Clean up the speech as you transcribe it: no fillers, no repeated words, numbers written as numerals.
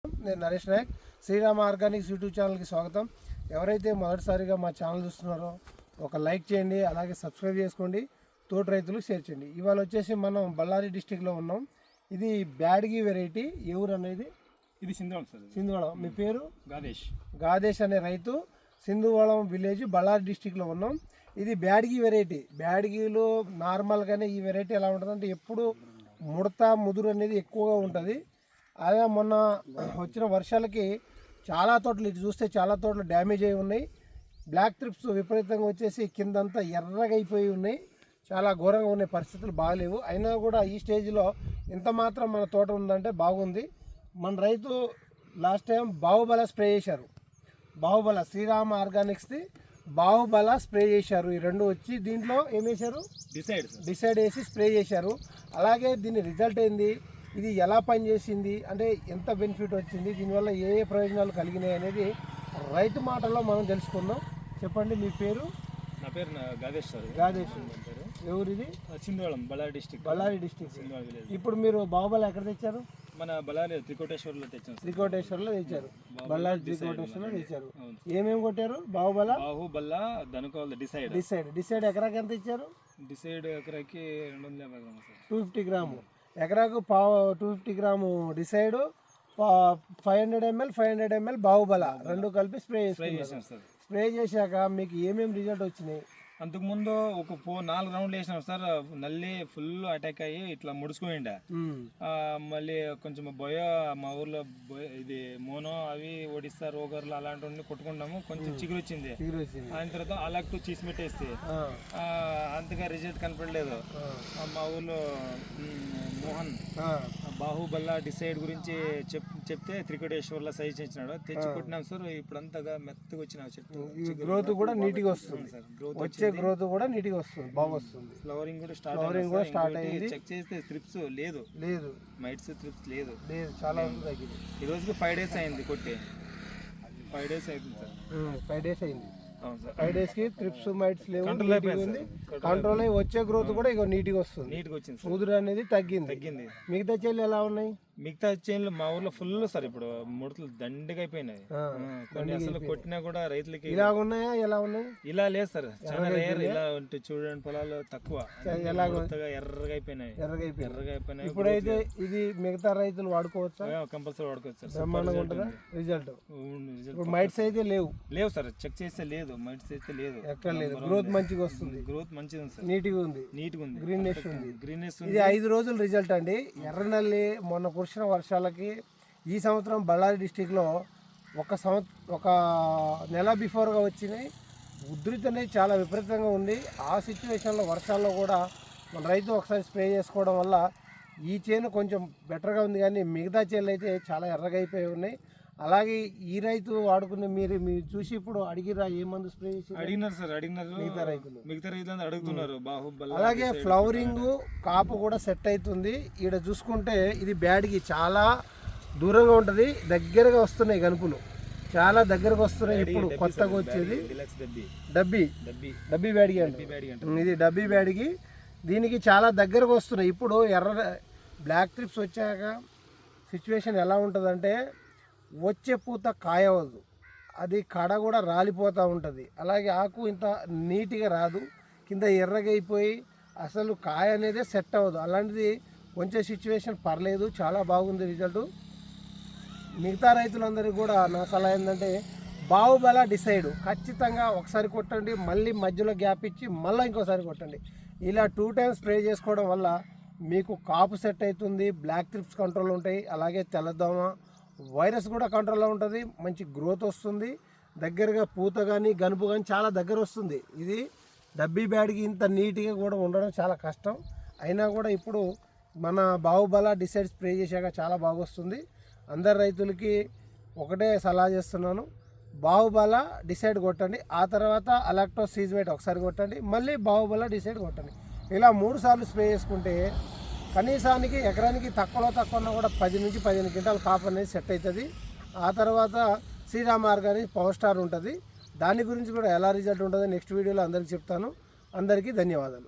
నేను Naresh Naik. Srirama Organics YouTube ఛానల్కి స్వాగతం. ఎవరైతే మొదటిసారిగా మా ఛానల్ చూస్తున్నారో ఒక లైక్ చేయండి, అలాగే సబ్స్క్రైబ్ చేసుకోండి, తోటి రైతులకు షేర్ చేయండి. ఇవాళ వచ్చేసి మనం బళ్ళారి డిస్టిక్లో ఉన్నాం. ఇది బ్యాడ్గి వెరైటీ. ఎవరు అనేది ఇది సింధువళం సార్. సింధువళం. మీ పేరు? గాదేశ్ అనే రైతు. సింధువళం విలేజ్, బళ్ళారి డిస్టిక్లో ఉన్నాం. ఇది బ్యాడ్గి వెరైటీ. బ్యాడ్గిలో నార్మల్గానే ఈ వెరైటీ ఎలా ఉంటుందంటే ఎప్పుడు ముడత ముదురు అనేది ఎక్కువగా ఉంటుంది. అదే మొన్న వచ్చిన వర్షాలకి చాలా తోటలు ఇటు చూస్తే చాలా తోటలు డ్యామేజ్ అయి ఉన్నాయి. బ్లాక్ ట్రిప్స్ విపరీతంగా వచ్చేసి కిందంతా ఎర్రగా అయిపోయి ఉన్నాయి. చాలా ఘోరంగా ఉన్నాయి, పరిస్థితులు బాగలేవు. అయినా కూడా ఈ స్టేజ్లో ఇంత మాత్రం మన తోట ఉందంటే బాగుంది. మన రైతు లాస్ట్ టైం బాహుబల స్ప్రే చేశారు. బాహుబల శ్రీరామ ఆర్గానిక్స్ది బాహుబల స్ప్రే చేశారు. ఈ రెండు వచ్చి దీంట్లో ఏం వేశారు? డిసైడ్ వేసి స్ప్రే చేశారు. అలాగే దీని రిజల్ట్ ఏంది, ఇది ఎలా పనిచేసింది, అంటే ఎంత బెనిఫిట్ వచ్చింది, దీనివల్ల ఏ ఏ ప్రయోజనాలు కలిగినాయి అనేది రైతు మాటల్లో మనం తెలుసుకుందాం. చెప్పండి, మీ పేరు? నా పేరు గాదేశ్ సార్. గాదేశ్. ఎవరిది? సింధువళం, బళ్ళారి డిస్టిక్. ఇప్పుడు మీరు బాహుబలి ఎక్కడ తెచ్చారు? మన బళ్ళారి త్రికోటేశ్వర్లో తెచ్చారు. త్రికోటేశ్వర్లో తెచ్చారు. బళ్ళారి త్రికోటేశ్వర్లో తెచ్చారు. ఏమేమి కొట్టారు? బాహుబల, ధనుకోవాలి, డిసైడ్ ఎకరాకి ఎంత ఇచ్చారు? డిసైడ్ ఎకరాకి 250 గ్రాములు సార్. 250 గ్రాము ఎకరాకు 250 గ్రాము డిసైడ్, 500 ml బాహుబల రెండు కలిపి స్ప్రే చేసాం సార్. స్ప్రే చేశాక మీకు ఏమేమి రిజల్ట్ వచ్చినాయి? అంతకుముందు ఒక 4 రౌండ్లు వేసినాం సార్. నల్లి ఫుల్ అటాక్ అయ్యి ఇట్లా ముడుచుకునిండా. మళ్ళీ కొంచెం మా ఊర్లో ఇది మోనో అవి ఒడిస్తా రోగర్లు అలాంటివన్నీ కొట్టుకున్నాము. కొంచెం చిగురు వచ్చింది. ఆయన తర్వాత అలాక్టు చీసిమెట్టేస్తే అంతగా రిజల్ట్ కనపడలేదు. మా ఊర్లో మోహన్ బాహుబల్ల డిసైడ్ గురించి చెప్తే త్రికోటేశ్వర్లో సజెషన్ ఇచ్చినాడు. తెచ్చి కొట్టినాం సార్. ఇప్పుడు అంతగా మెత్తగా వచ్చిన చెట్టు గ్రోత్ కూడా నీట్గా వస్తుంది సార్. గ్రోత్ కూడా నీట్గా వస్తుంది, బాగా వస్తుంది. ఫ్లవరింగ్ కూడా స్టార్ట్ అయింది. చెక్ చేస్తే త్రిప్స్ లేదు, మైట్స్ త్రిప్స్ లేదు. చాలా తగ్గింది. ఈ రోజుకి 5 days అయింది కొట్టి. 5 days అయింది సార్. 5 days అయింది. 5 days కి త్రిప్స్ మైట్స్ లేవు, కంట్రోల్ అయ్యి వచ్చే గ్రోత్ కూడా ఇక నీట్గా వస్తుంది. ముదురు అనేది తగ్గింది. మిగతా చేలు ఎలా ఉన్నాయి? మిగతా చేనులు మా ఊర్లో ఫుల్ సార్. ఇప్పుడు ముడతలు దండిగా అయిపోయినాయి. కొన్ని అసలు కొట్టినా కూడా రైతులకి ఇలా ఉన్నాయా? ఎలా ఉన్నాయి? ఇలా లేదు సార్. చాలా రేర్. ఇలా ఉంటే చూడండి, పొలాలు తక్కువ ఎర్రగా అయిపోయినాయి. ఇప్పుడైతే ఇది మిగతా రైతులు వాడుకోవచ్చా? కంపల్సరీ వాడుకోవచ్చు సార్. బ్రహ్మాండంగా ఉంటుందా రిజల్ట్? ఇప్పుడు మైట్స్ అయితే లేవు సార్. చెక్ చేస్తే లేదు, మైట్స్ అయితే లేదు, ఎక్కడ లేదు. గ్రోత్ మంచిగా వస్తుంది. గ్రోత్ మంచిగా ఉంది సార్. నీట్గా ఉంది. గ్రీన్నెస్ ఉంది. ఇది 5 రోజుల రిజల్ట్ అండి. ఎర్రనల్లి మొన్న కురిసిన వర్షాలకి ఈ సంవత్సరం బళ్ళారి డిస్టిక్లో ఒక నెల బిఫోర్గా వచ్చినాయి. ఉధృతి అనేది చాలా విపరీతంగా ఉంది. ఆ సిచ్యువేషన్లో వర్షాల్లో కూడా మన రైతు ఒకసారి స్ప్రే చేసుకోవడం వల్ల ఈ చేను కొంచెం బెటర్గా ఉంది. కానీ మిగతా చేనులు అయితే చాలా ఎర్రగా అయిపోయి ఉన్నాయి. అలాగే ఈ రైతు వాడుకునే మీరు చూసి ఇప్పుడు అడిగిరా ఏ మందు స్ప్రే చేసి? అడిగినారు సార్. మిగతా రైతులు అడుగుతున్నారు. అలాగే ఫ్లవరింగ్ కాపు కూడా సెట్ అవుతుంది. ఈడ చూసుకుంటే ఇది బ్యాడ్కి చాలా దూరంగా ఉంటుంది, దగ్గరగా వస్తున్నాయి గనుపులు, చాలా దగ్గరకు వస్తున్నాయి. ఇప్పుడు కొత్తగా వచ్చేది డబ్బీ బ్యాడ్గి అంటే ఇది డబ్బీ బ్యాడ్గి. దీనికి చాలా దగ్గరకు వస్తున్నాయి. ఇప్పుడు బ్లాక్ ట్రిప్స్ వచ్చాక సిచ్యువేషన్ ఎలా ఉంటుందంటే వచ్చే పూత కాయవద్దు, అది కడ కూడా రాలిపోతూ ఉంటుంది. అలాగే ఆకు ఇంత నీట్గా రాదు, కింద ఎర్రగైపోయి అసలు కాయ అనేది సెట్ అవ్వదు. అలాంటిది కొంచెం సిచ్యువేషన్ పర్లేదు, చాలా బాగుంది రిజల్ట్. మిగతా రైతులందరికీ కూడా నా సలహా ఏంటంటే బాహుబల డిసైడ్ ఖచ్చితంగా ఒకసారి కొట్టండి, మళ్ళీ మధ్యలో గ్యాప్ ఇచ్చి మళ్ళీ ఇంకోసారి కొట్టండి. ఇలా 2 times స్ప్రే చేసుకోవడం వల్ల మీకు కాపు సెట్ అవుతుంది, బ్లాక్ ట్రిప్స్ కంట్రోల్ ఉంటాయి, అలాగే తెల్లదోమ వైరస్ కూడా కంట్రోల్లో ఉంటుంది, మంచి గ్రోత్ వస్తుంది. దగ్గరగా పూత కానీ గనుపు కానీ చాలా దగ్గర వస్తుంది. ఇది డబ్బీ బ్యాడ్కి ఇంత నీట్గా కూడా ఉండడం చాలా కష్టం. అయినా కూడా ఇప్పుడు మన బాహుబల డిసైడ్ స్ప్రే చేశాక చాలా బాగా వస్తుంది. అందరు రైతులకి ఒకటే సలహా చేస్తున్నాను, బాహుబల డిసైడ్ కొట్టండి, ఆ తర్వాత అలాక్టో సీజ్మేట్ ఒకసారి కొట్టండి, మళ్ళీ బాహుబల డిసైడ్ కొట్టండి. ఇలా 3 సార్లు స్ప్రే చేసుకుంటే కనీసానికి ఎకరానికి తక్కువలో కూడా 10 నుంచి 15 క్వింటాల్ కాపు అనేది సెట్ అవుతుంది. ఆ తర్వాత శ్రీరామ ఆర్గానిక్ పవర్ స్టార్ ఉంటుంది. దాని గురించి కూడా ఎలా రిజల్ట్ ఉంటుందో నెక్స్ట్ వీడియోలో అందరికీ చెప్తాను. అందరికీ ధన్యవాదాలు.